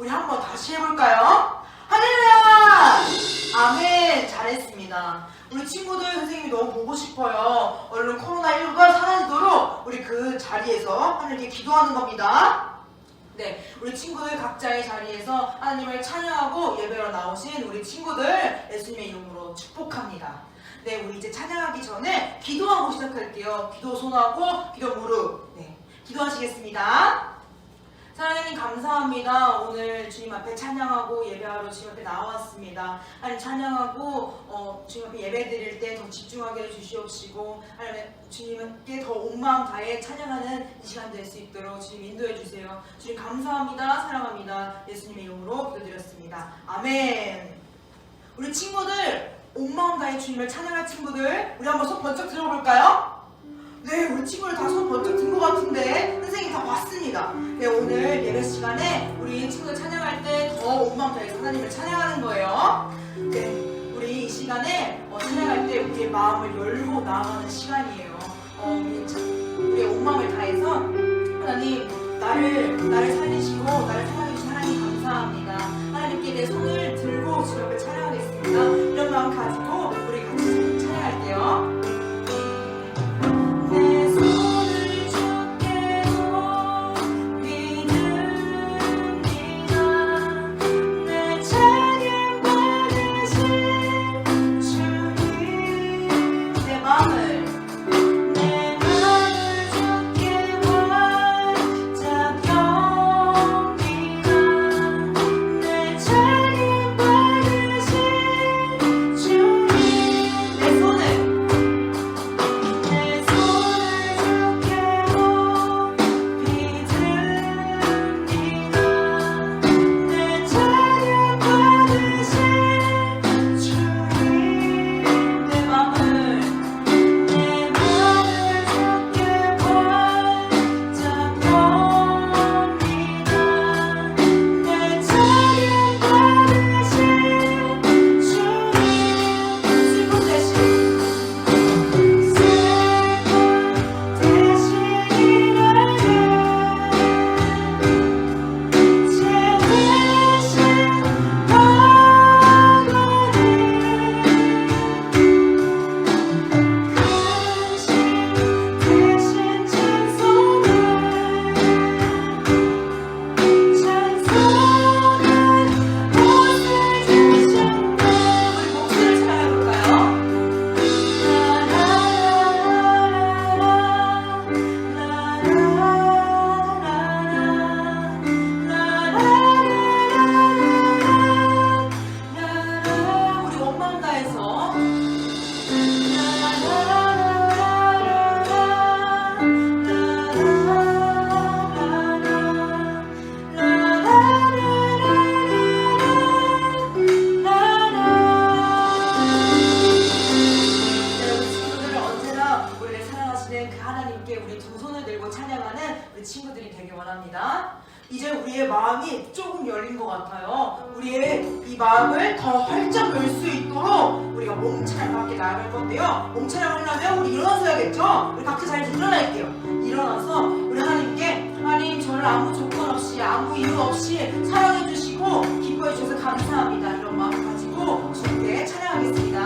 우리 한번 다시 해볼까요? 할렐루야! 아멘! 잘했습니다. 우리 친구들 선생님이 너무 보고 싶어요. 얼른 코로나19가 사라지도록 우리 그 자리에서 하나님께 기도하는 겁니다. 네, 우리 친구들 각자의 자리에서 하나님을 찬양하고 예배로 나오신 우리 친구들 예수님의 이름으로 축복합니다. 네, 우리 이제 찬양하기 전에 기도하고 시작할게요. 기도 손하고 기도 무릎. 네, 기도하시겠습니다. 하나님 감사합니다. 오늘 주님 앞에 찬양하고 예배하러 주님 앞에 나왔습니다. 하나님 찬양하고 주님 앞에 예배 드릴 때 더 집중하게 해주시옵시고 하나님 주님께 더 온 마음 다해 찬양하는 이 시간 될 수 있도록 주님 인도해 주세요. 주님 감사합니다. 사랑합니다. 예수님의 이름으로 기도드렸습니다. 아멘. 우리 친구들 온 마음 다해 주님을 찬양할 친구들 우리 한번 손 번쩍 들어볼까요? 네, 우리 친구들 다 손 번쩍 든 것 같은데 선생님이 다 봤습니다. 네, 오늘 예배 시간에 우리 친구들 찬양할 때 더 온 마음 다해서 하나님을 찬양하는 거예요. 네, 우리 이 시간에 찬양할 때 우리의 마음을 열고 나아가는 시간이에요. 우리의 온 마음을 다해서 하나님 나를 살리시고 나를 사랑해 주신 하나님 감사합니다. 하나님께 내 손을 들고 주님 앞에 찬양하겠습니다. 이런 마음 가지고 우리 같이 찬양할게요. 친구들이 되길 원합니다. 이제 우리의 마음이 조금 열린 것 같아요. 우리의 이 마음을 더 활짝 열 수 있도록 우리가 몸찬양과 함께 나아갈 건데요. 몸찬양을 하려면 우리 일어나서 해야겠죠? 우리 각자 자리에서 일어날게요. 일어나서 우리 하나님께 하나님 저를 아무 조건 없이 아무 이유 없이 사랑해 주시고 기뻐해 주셔서 감사합니다. 이런 마음 가지고 주님께 찬양하겠습니다.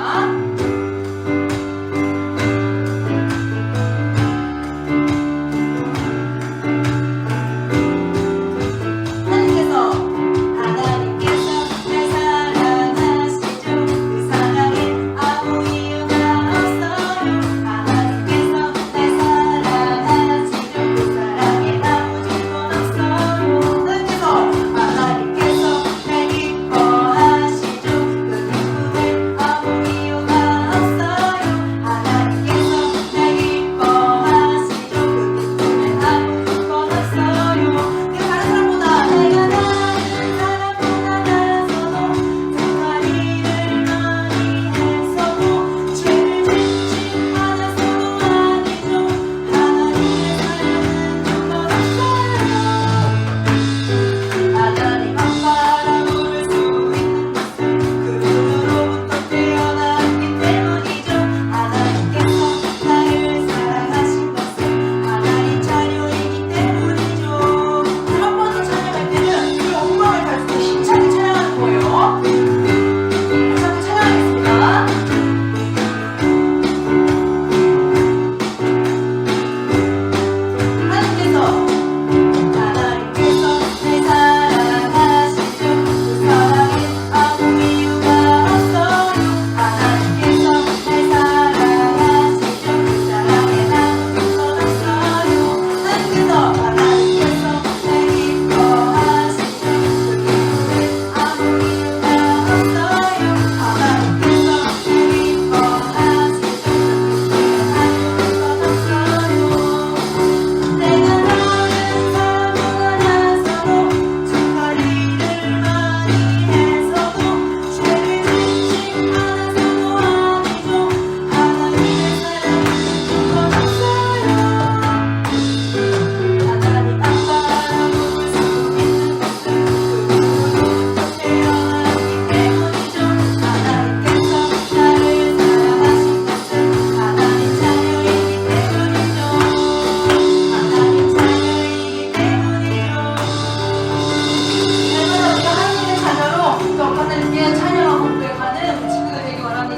하나님께서 날 기뻐하시죠. 그 누구의 아무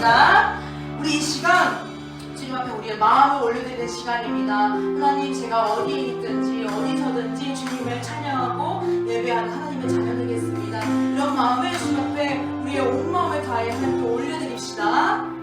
기도하겠습니다. 우리 이 시간 주님 앞에 우리의 마음을 올려드리는 시간입니다. 하나님, 제가 어디에 있든지 어디서든지 주님을 찬양하고 예배하는 하나님의 자녀 되겠습니다. 이런 마음을 주님 앞에 우리의 온 마음을 다해 하나님께 올려드립시다.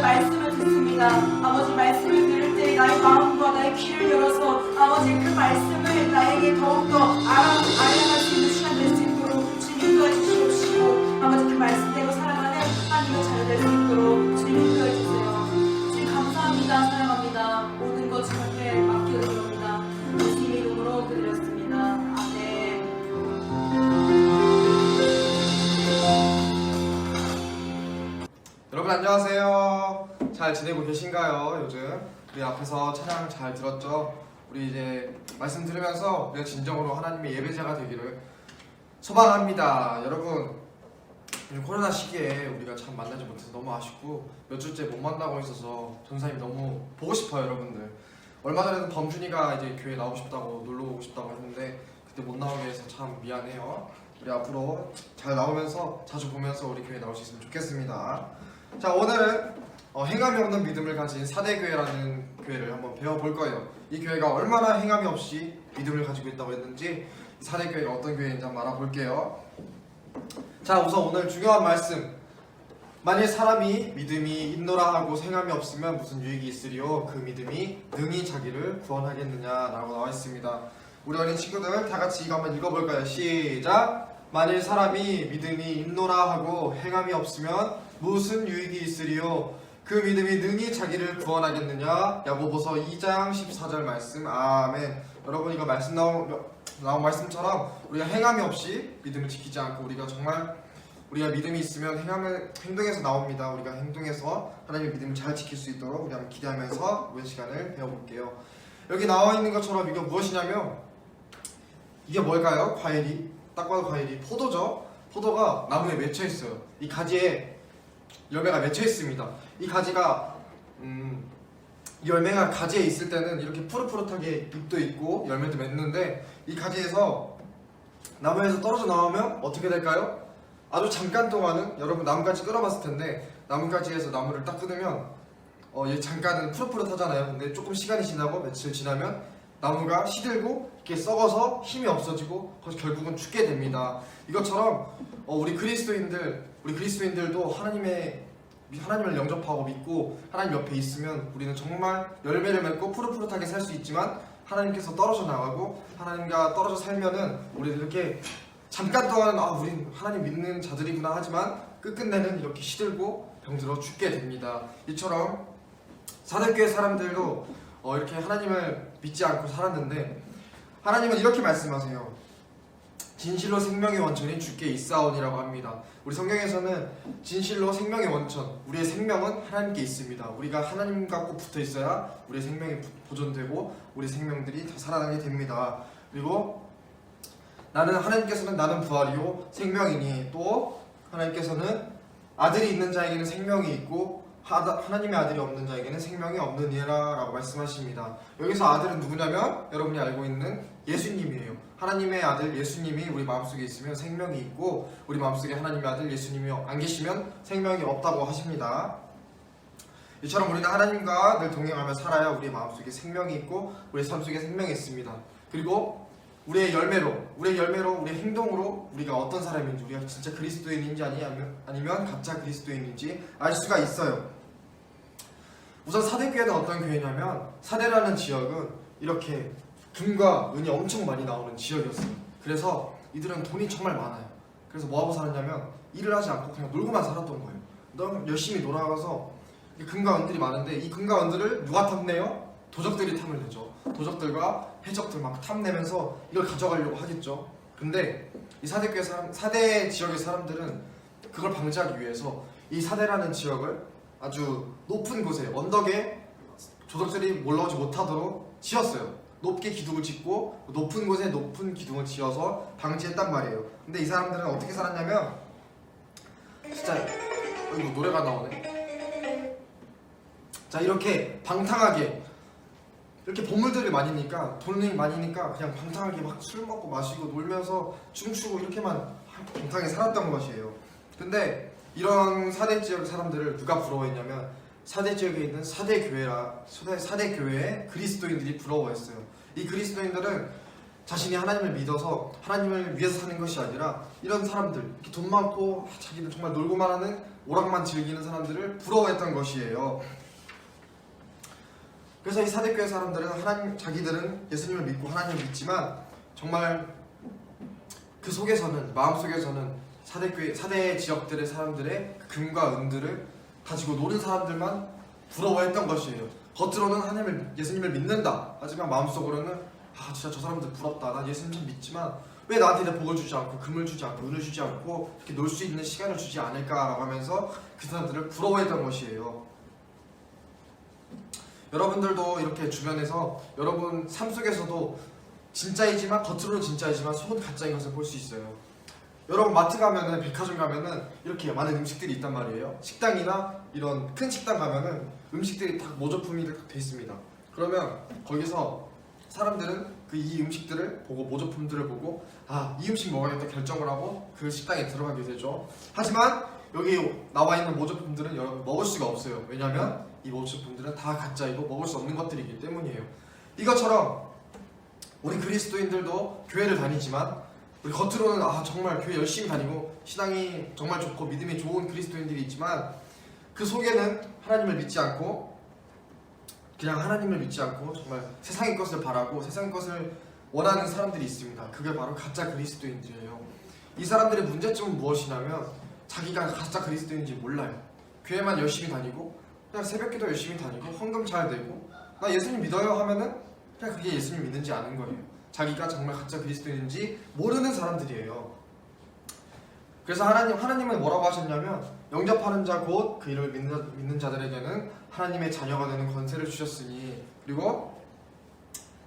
말씀을 듣습니다. 아버지, 말씀을 들을 때 나의 마음과 나의 귀를 열어서 아버지 그 말씀을 나에게 더욱더 알아갈 수 있는 시간 될 수 있도록 주님 인도해 주시옵시고, 아버지 그 말씀대로 살아가는 하나님의 자녀 될 수 있도록 주님 인도해 주세요. 주님 감사합니다. 사랑합니다. 모든 것 주 앞에 맡겨드립니다. 예수님의 이름으로 드렸습니다. 아멘. 여러분 안녕하세요. 잘 지내고 계신가요? 요즘 우리 앞에서 찬양 잘 들었죠? 우리 이제 말씀 들으면서 우리가 진정으로 하나님의 예배자가 되기를 소망합니다. 여러분, 요즘 코로나 시기에 우리가 참 만나지 못해서 너무 아쉽고 몇 주째 못 만나고 있어서 전사님 너무 보고 싶어요. 여러분들, 얼마 전에도 범준이가 이제 교회 나오고 싶다고 놀러 오고 싶다고 했는데 그때 못 나오게 해서 참 미안해요. 우리 앞으로 잘 나오면서 자주 보면서 우리 교회 나올 수 있으면 좋겠습니다. 자, 오늘은 행함이 없는 믿음을 가진 사대교회라는 교회를 한번 배워볼 거예요. 이 교회가 얼마나 행함이 없이 믿음을 가지고 있다고 했는지, 사대교회가 어떤 교회인지 한번 알아볼게요. 자, 우선 오늘 중요한 말씀, 만일 사람이 믿음이 있노라 하고 행함이 없으면 무슨 유익이 있으리요? 그 믿음이 능히 자기를 구원하겠느냐라고 나와 있습니다. 우리 어린 친구들 다 같이 이거 한번 읽어볼까요? 시작! 만일 사람이 믿음이 있노라 하고 행함이 없으면 무슨 유익이 있으리요? 그 믿음이 능히 자기를 구원하겠느냐? 야고보서 2장 14절 말씀. 아멘. 여러분, 이거 말씀 나온 말씀처럼 우리가 행함이 없이 믿음을 지키지 않고 우리가 믿음이 있으면 행동에서 나옵니다. 우리가 행동해서 하나님의 믿음을 잘 지킬 수 있도록 우리 한번 기대하면서 오늘 시간을 배워볼게요. 여기 나와 있는 것처럼 이게 무엇이냐면, 이게 뭘까요? 과일이, 딱 봐도 과일이 포도죠. 포도가 나무에 맺혀 있어요. 이 가지에 열매가 맺혀 있습니다. 이 가지가 열매가 가지에 있을 때는 이렇게 푸릇푸릇하게 잎도 있고 열매도 맺는데, 이 가지에서 나무에서 떨어져 나오면 어떻게 될까요? 아주 잠깐 동안은 여러분 나뭇가지 끌어봤을 텐데 나뭇가지에서 나무를 딱 끊으면 얘 잠깐은 푸릇푸릇하잖아요. 근데 조금 시간이 지나고 며칠 지나면 나무가 시들고 이렇게 썩어서 힘이 없어지고 결국은 죽게 됩니다. 이것처럼 우리 그리스도인들도 하나님을 영접하고 믿고 하나님 옆에 있으면 우리는 정말 열매를 맺고 푸릇푸릇하게 살 수 있지만 하나님께서 떨어져 나가고 하나님과 떨어져 살면은 우리는 이렇게 잠깐 동안은 우린 하나님 믿는 자들이구나 하지만 끝끝내는 이렇게 시들고 병들어 죽게 됩니다. 이처럼 사대교회 사람들도 이렇게 하나님을 믿지 않고 살았는데 하나님은 이렇게 말씀하세요. 진실로 생명의 원천이 주께 있사오니라고 합니다. 우리 성경에서는 진실로 생명의 원천, 우리의 생명은 하나님께 있습니다. 우리가 하나님과 꼭 붙어 있어야 우리의 생명이 보존되고 우리 생명들이 더 살아나게 됩니다. 그리고 하나님께서는 나는 부활이요 생명이니, 또 하나님께서는 아들이 있는 자에게는 생명이 있고 하나님의 아들이 없는 자에게는 생명이 없느니라 라고 말씀하십니다. 여기서 아들은 누구냐면 여러분이 알고 있는 예수님이에요. 하나님의 아들 예수님이 우리 마음속에 있으면 생명이 있고 우리 마음속에 하나님의 아들 예수님이 안 계시면 생명이 없다고 하십니다. 이처럼 우리는 하나님과 늘 동행하며 살아야 우리 마음속에 생명이 있고 우리 삶 속에 생명이 있습니다. 그리고 우리의 열매로 우리의 행동으로 우리가 어떤 사람인지, 우리가 진짜 그리스도인인지 아니면 가짜 그리스도인인지 알 수가 있어요. 우선 사대교회는 어떤 교회냐면, 사대라는 지역은 이렇게 금과 은이 엄청 많이 나오는 지역이었어요. 그래서 이들은 돈이 정말 많아요. 그래서 뭐하고 살았냐면 일을 하지 않고 그냥 놀고만 살았던 거예요. 너무 열심히 놀아가서 금과 은들이 많은데 이 금과 은들을 누가 탐내요? 도적들이 탐을 내죠. 도적들과 해적들 막 탐내면서 이걸 가져가려고 하겠죠. 근데 이 사대 지역의 사람들은 그걸 방지하기 위해서 이 사대라는 지역을 아주 높은 곳에, 언덕에 도적들이 올라오지 못하도록 지었어요. 높게 기둥을 짓고 높은 곳에 높은 기둥을 지어서 방지했단 말이에요. 근데 이 사람들은 어떻게 살았냐면, 진짜 이거 노래가 나오네. 자, 이렇게 방탕하게, 이렇게 보물들이 많으니까, 돈이 많으니까 그냥 방탕하게 막 술 먹고 마시고 놀면서 춤추고 이렇게만 방탕하게 살았던 것이에요. 근데 이런 사대 지역 사람들을 누가 부러워했냐면, 사대 지역에 있는 사대 교회의 그리스도인들이 부러워했어요. 이 그리스도인들은 자신이 하나님을 믿어서 하나님을 위해서 사는 것이 아니라 이런 사람들, 이렇게 돈 많고 자기는 정말 놀고만 하는, 오락만 즐기는 사람들을 부러워했던 것이에요. 그래서 이 사대교회 사람들은 자기들은 예수님을 믿고 하나님을 믿지만 정말 그 속에서는, 마음속에서는 사대 지역들의 사람들의 금과 은들을 가지고 노는 사람들만 부러워했던 것이에요. 겉으로는 예수님을 믿는다 하지만 마음속으로는 진짜 저 사람들 부럽다, 난 예수님 참 믿지만 왜 나한테 이제 복을 주지 않고 금을 주지 않고 은을 주지 않고 이렇게 놀 수 있는 시간을 주지 않을까라고 하면서 그 사람들을 부러워했던 것이에요. 여러분들도 이렇게 주변에서 여러분 삶 속에서도 진짜이지만, 겉으로는 진짜이지만 속은 가짜인 것을 볼 수 있어요. 여러분 마트 가면은, 백화점 가면은 이렇게 많은 음식들이 있단 말이에요. 식당이나 이런 큰 식당 가면은 음식들이 다 모조품이 돼 있습니다. 그러면 거기서 사람들은 이 음식들을 보고, 모조품들을 보고 이 음식 먹어야겠다 결정을 하고 그 식당에 들어가게 되죠. 하지만 여기 나와 있는 모조품들은 여러분 먹을 수가 없어요. 왜냐하면 이 모조품들은 다 가짜이고 먹을 수 없는 것들이기 때문이에요. 이것처럼 우리 그리스도인들도 교회를 다니지만, 우리 겉으로는 정말 교회 열심히 다니고 신앙이 정말 좋고 믿음이 좋은 그리스도인들이 있지만 그 속에는 하나님을 믿지 않고, 그냥 하나님을 믿지 않고 정말 세상의 것을 바라고 세상의 것을 원하는 사람들이 있습니다. 그게 바로 가짜 그리스도인들이에요. 이 사람들의 문제점은 무엇이냐면, 자기가 가짜 그리스도인지 몰라요. 교회만 열심히 다니고 그냥 새벽기도 열심히 다니고 헌금 잘 내고 나 예수님 믿어요 하면은 그냥 그게 예수님 믿는지 아는 거예요. 자기가 정말 가짜 그리스도인인지 모르는 사람들이에요. 그래서 하나님은 뭐라고 하셨냐면, 영접하는 자 곧 그 이름을 믿는 자들에게는 하나님의 자녀가 되는 권세를 주셨으니, 그리고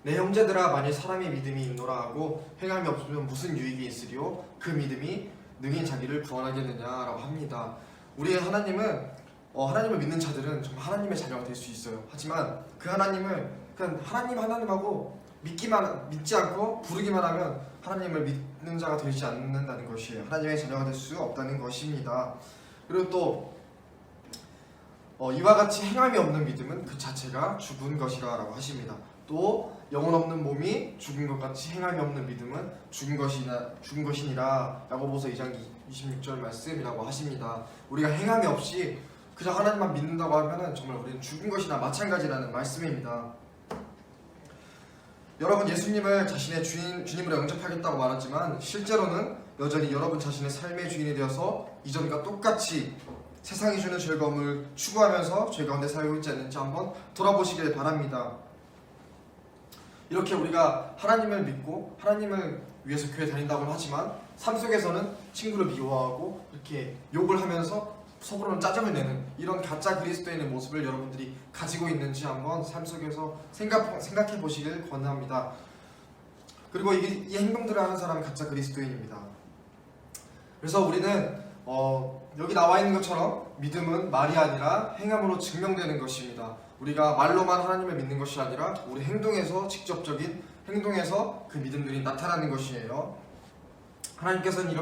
내 형제들아 만일 사람의 믿음이 있노라 하고 행함이 없으면 무슨 유익이 있으리요 그 믿음이 능히 자기를 구원하겠느냐라고 합니다. 우리 하나님은 하나님을 믿는 자들은 정말 하나님의 자녀가 될 수 있어요. 하지만 그 하나님을 그냥 하나님하고 믿지 않고 부르기만 하면 하나님을 믿는 자가 되지 않는다는 것이에요. 하나님의 자녀가 될 수 없다는 것입니다. 그리고 또 이와 같이 행함이 없는 믿음은 그 자체가 죽은 것이라고 하십니다. 또 영혼 없는 몸이 죽은 것 같이 행함이 없는 믿음은 죽은 것이니라. 야고보서 2장 26절 말씀이라고 하십니다. 우리가 행함이 없이 그저 하나님만 믿는다고 하면은 정말 우리는 죽은 것이나 마찬가지라는 말씀입니다. 여러분 예수님을 자신의 주님으로 영접하겠다고 말하지만 실제로는 여전히 여러분 자신의 삶의 주인이 되어서 이전과 똑같이 세상이 주는 즐거움을 추구하면서 죄 가운데 살고 있지 않는지 한번 돌아보시길 바랍니다. 이렇게 우리가 하나님을 믿고 하나님을 위해서 교회 다닌다고는 하지만 삶 속에서는 친구를 미워하고 이렇게 욕을 하면서 속으로는 짜증을 내는 이런 가짜 그리스도인의 모습을 여러분들이 가지고 있는지 한번 삶 속에서 생각해 보시길 권합니다. 그리고 이 행동들을 하는 사람은 가짜 그리스도인입니다. 그래서 우리는 여기 나와 있는 것처럼 믿음은 말이 아니라 행함으로 증명되는 것입니다. 우리가 말로만 하나님을 믿는 것이 아니라 우리 행동에서 직접적인 행동에서 그 믿음들이 나타나는 것이에요. 하나님께서는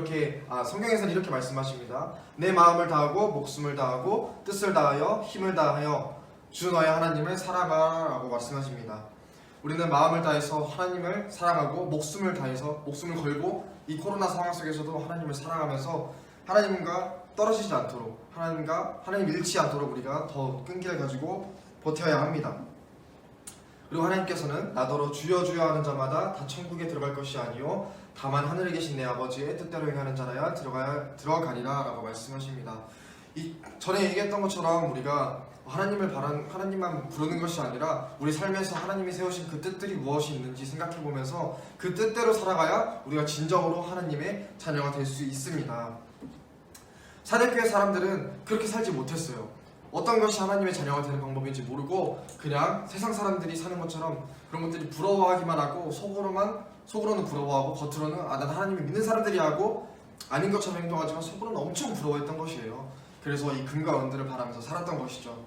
성경에서는 이렇게 말씀하십니다. 내 마음을 다하고 목숨을 다하고 뜻을 다하여 힘을 다하여 주 너의 하나님을 사랑하라고 말씀하십니다. 우리는 마음을 다해서 하나님을 사랑하고 목숨을 다해서 목숨을 걸고 이 코로나 상황 속에서도 하나님을 사랑하면서 하나님과 떨어지지 않도록 하나님 잃지 않도록 우리가 더 끈기를 가지고 버텨야 합니다. 그리고 하나님께서는 나더러 주여 주여 하는 자마다 다 천국에 들어갈 것이 아니요 다만 하늘에 계신 내 아버지의 뜻대로 행하는 자라야 들어가리라 라고 말씀하십니다. 전에 얘기했던 것처럼 우리가 하나님만 부르는 것이 아니라 우리 삶에서 하나님이 세우신 그 뜻들이 무엇이 있는지 생각해보면서 그 뜻대로 살아가야 우리가 진정으로 하나님의 자녀가 될 수 있습니다. 사대교회 사람들은 그렇게 살지 못했어요. 어떤 것이 하나님의 자녀가 되는 방법인지 모르고 그냥 세상 사람들이 사는 것처럼 그런 것들이 부러워하기만 하고 속으로는 부러워하고 겉으로는 난 하나님을 믿는 사람들이 하고 아닌 것처럼 행동하지만 속으로는 엄청 부러워했던 것이에요. 그래서 이 금과 은들을 바라면서 살았던 것이죠.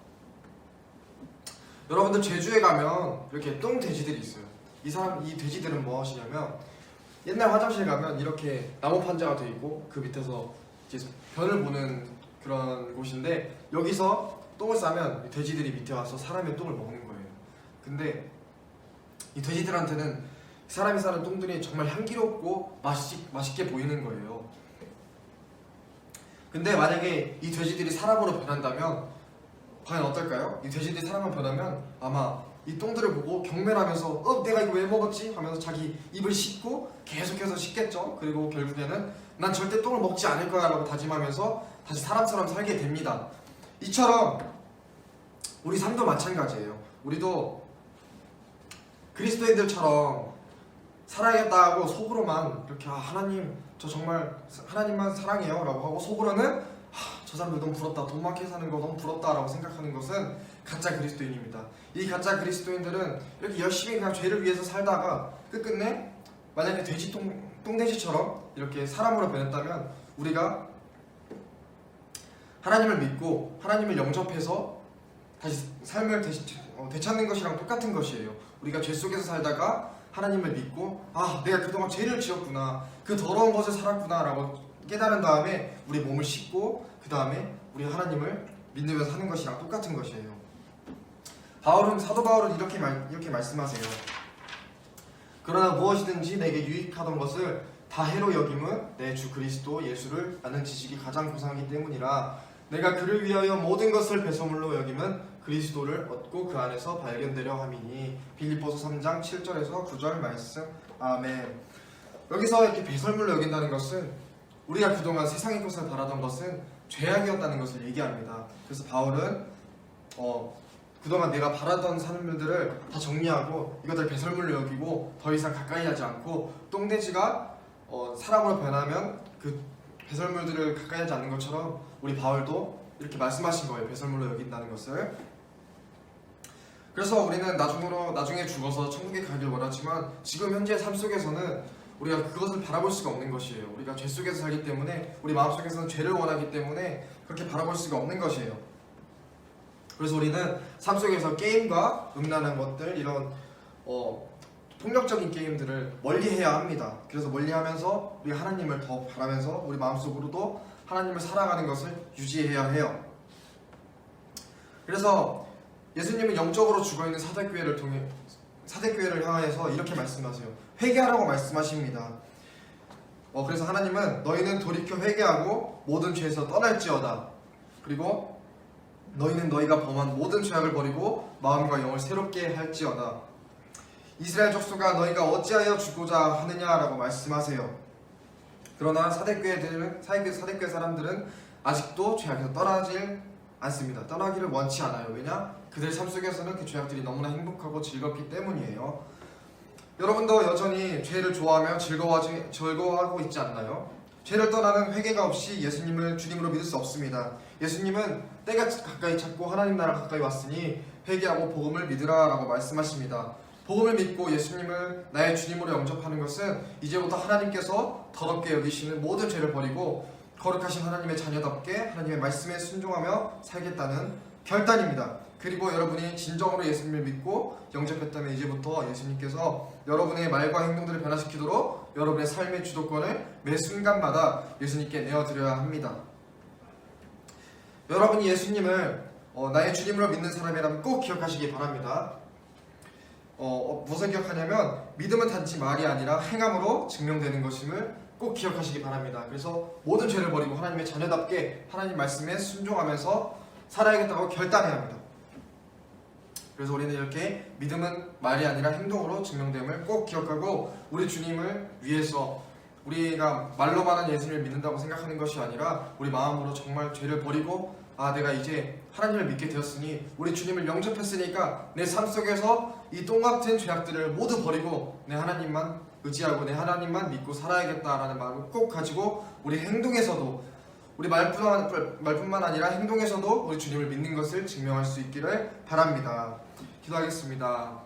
여러분들 제주에 가면 이렇게 똥돼지들이 있어요. 이 돼지들은 뭐 하시냐면 옛날 화장실 가면 이렇게 나무 판자가 돼 있고 그 밑에서 이제 변을 보는 그런 곳인데 여기서 똥을 싸면 돼지들이 밑에 와서 사람의 똥을 먹는 거예요. 근데 이 돼지들한테는 사람이 싸는 똥들이 정말 향기롭고 맛있게 보이는 거예요. 근데 만약에 이 돼지들이 사람으로 변한다면 과연 어떨까요? 이 돼지들이 사람으로 변하면 아마 이 똥들을 보고 경멸하면서 내가 이거 왜 먹었지? 하면서 자기 입을 씻고 계속해서 씻겠죠. 그리고 결국에는 난 절대 똥을 먹지 않을 거야 라고 다짐하면서 다시 사람처럼 살게 됩니다. 이처럼 우리 삶도 마찬가지예요. 우리도 그리스도인들처럼 살아야겠다 하고 속으로만 이렇게 하나님 저 정말 하나님만 사랑해요 라고 하고 속으로는 저 사람들 너무 부럽다, 돈 많게 사는 거 너무 부럽다 라고 생각하는 것은 가짜 그리스도인입니다. 이 가짜 그리스도인들은 이렇게 열심히 그냥 죄를 위해서 살다가 끝끝내 만약에 똥돼지처럼 이렇게 사람으로 변했다면 우리가 하나님을 믿고 하나님을 영접해서 다시 삶을 되찾는 것이랑 똑같은 것이에요. 우리가 죄 속에서 살다가 하나님을 믿고 내가 그동안 죄를 지었구나, 그 더러운 것을 살았구나 라고 깨달은 다음에 우리 몸을 씻고 그 다음에 우리 하나님을 믿으면서 하는 것이랑 똑같은 것이에요. 사도 바울은 이렇게 말씀하세요. 그러나 무엇이든지 내게 유익하던 것을 다 해로 여김은 내 주 그리스도 예수를 아는 지식이 가장 고상하기 때문이라. 내가 그를 위하여 모든 것을 배설물로 여김은 그리스도를 얻고 그 안에서 발견되려 함이니. 빌립보서 3장 7절에서 9절 말씀. 아멘. 여기서 이렇게 배설물로 여긴다는 것은 우리가 그동안 세상의 것을 바라던 것은 죄악이었다는 것을 얘기합니다. 그래서 바울은 그동안 내가 바라던 사람들을 다 정리하고 이것들 배설물로 여기고 더 이상 가까이 하지 않고 똥돼지가 사람으로 변하면 그 배설물들을 가까이 하지 않는 것처럼 우리 바울도 이렇게 말씀하신 거예요. 배설물로 여긴다는 것을. 그래서 우리는 나중에 죽어서 천국에 가길 원하지만 지금 현재의 삶 속에서는 우리가 그것을 바라볼 수가 없는 것이에요. 우리가 죄 속에서 살기 때문에 우리 마음속에서는 죄를 원하기 때문에 그렇게 바라볼 수가 없는 것이에요. 그래서 우리는 삶 속에서 게임과 음란한 것들, 이런 폭력적인 게임들을 멀리해야 합니다. 그래서 멀리하면서 우리 하나님을 더 바라면서 우리 마음속으로도 하나님을 사랑하는 것을 유지해야 해요. 그래서 예수님은 영적으로 죽어있는 사대교회를 향하여서 이렇게 말씀하세요. 회개하라고 말씀하십니다. 그래서 하나님은 너희는 돌이켜 회개하고 모든 죄에서 떠날지어다. 그리고 너희는 너희가 범한 모든 죄악을 버리고 마음과 영을 새롭게 할지어다. 이스라엘 족속아 너희가 어찌하여 죽고자 하느냐라고 말씀하세요. 그러나 사대교회 사람들은 아직도 죄악에서 떠나질 않습니다. 떠나기를 원치 않아요. 왜냐? 그들 삶 속에서는 그 죄악들이 너무나 행복하고 즐겁기 때문이에요. 여러분도 여전히 죄를 좋아하며 즐거워하고 있지 않나요? 죄를 떠나는 회개가 없이 예수님을 주님으로 믿을 수 없습니다. 예수님은 때가 가까이 찼고 하나님 나라 가까이 왔으니 회개하고 복음을 믿으라 라고 말씀하십니다. 복음을 믿고 예수님을 나의 주님으로 영접하는 것은 이제부터 하나님께서 더럽게 여기시는 모든 죄를 버리고 거룩하신 하나님의 자녀답게 하나님의 말씀에 순종하며 살겠다는 결단입니다. 그리고 여러분이 진정으로 예수님을 믿고 영접했다면 이제부터 예수님께서 여러분의 말과 행동들을 변화시키도록 여러분의 삶의 주도권을 매 순간마다 예수님께 내어드려야 합니다. 여러분이 예수님을 나의 주님으로 믿는 사람이라면 꼭 기억하시기 바랍니다. 무엇을 기억하냐면 믿음은 단지 말이 아니라 행함으로 증명되는 것임을 꼭 기억하시기 바랍니다. 그래서 모든 죄를 버리고 하나님의 자녀답게 하나님 말씀에 순종하면서 살아야겠다고 결단해야 합니다. 그래서 우리는 이렇게 믿음은 말이 아니라 행동으로 증명됨을 꼭 기억하고 우리 주님을 위해서 우리가 말로만 한 예수님을 믿는다고 생각하는 것이 아니라 우리 마음으로 정말 죄를 버리고 내가 이제 하나님을 믿게 되었으니 우리 주님을 영접했으니까 내 삶 속에서 이 똥같은 죄악들을 모두 버리고 내 하나님만 의지하고 내 하나님만 믿고 살아야겠다라는 마음을 꼭 가지고 우리 행동에서도 우리 말뿐만 아니라 행동에서도 우리 주님을 믿는 것을 증명할 수 있기를 바랍니다. 기도하겠습니다.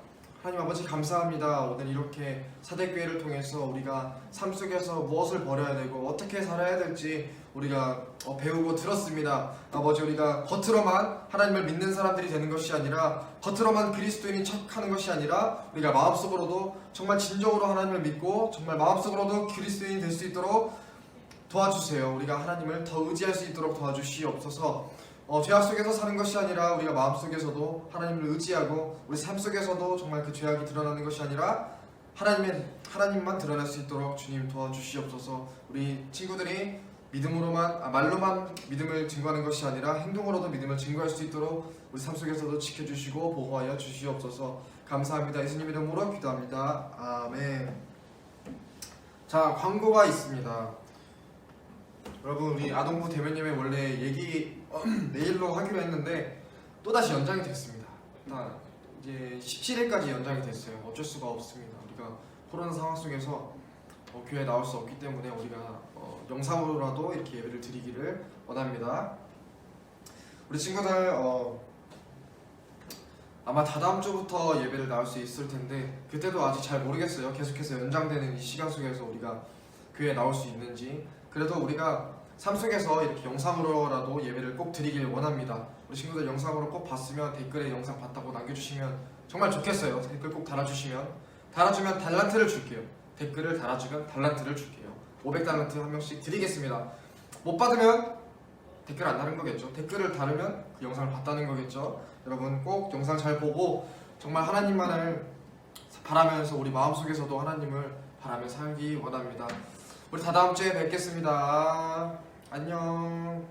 하나님 아버지 감사합니다. 오늘 이렇게 사대교회를 통해서 우리가 삶 속에서 무엇을 버려야 되고 어떻게 살아야 될지 우리가 배우고 들었습니다. 아버지 우리가 겉으로만 하나님을 믿는 사람들이 되는 것이 아니라 겉으로만 그리스도인인 척하는 것이 아니라 우리가 마음속으로도 정말 진정으로 하나님을 믿고 정말 마음속으로도 그리스도인이 될 수 있도록 도와주세요. 우리가 하나님을 더 의지할 수 있도록 도와주시옵소서. 죄악 속에서 사는 것이 아니라 우리가 마음속에서도 하나님을 의지하고 우리 삶 속에서도 정말 그 죄악이 드러나는 것이 아니라 하나님만 드러날 수 있도록 주님 도와주시옵소서. 우리 친구들이 말로만 믿음을 증거하는 것이 아니라 행동으로도 믿음을 증거할 수 있도록 우리 삶 속에서도 지켜주시고 보호하여 주시옵소서. 감사합니다. 예수님 이름으로 기도합니다. 아멘. 자, 광고가 있습니다. 여러분 우리 아동부 대변님의 원래 얘기 내일로 하기로 했는데 또다시 연장이 됐습니다. 이제 17일까지 연장이 됐어요. 어쩔 수가 없습니다. 우리가 코로나 상황 속에서 교회에 나올 수 없기 때문에 우리가 영상으로라도 이렇게 예배를 드리기를 원합니다. 우리 친구들 아마 다다음 주부터 예배를 나올 수 있을 텐데 그때도 아직 잘 모르겠어요. 계속해서 연장되는 이 시간 속에서 우리가 교회에 나올 수 있는지. 그래도 우리가 삶 속에서 이렇게 영상으로라도 예배를 꼭 드리길 원합니다. 우리 친구들 영상으로 꼭 봤으면 댓글에 영상 봤다고 남겨주시면 정말 좋겠어요. 댓글 꼭 달아주면 달란트를 줄게요. 댓글을 달아주면 달란트를 줄게요. 500달란트 한 명씩 드리겠습니다. 못 받으면 댓글 안 다는 거겠죠. 댓글을 달으면 그 영상을 봤다는 거겠죠. 여러분 꼭 영상 잘 보고 정말 하나님만을 바라면서 우리 마음속에서도 하나님을 바라며 살기 원합니다. 우리 다다음 주에 뵙겠습니다. 안녕.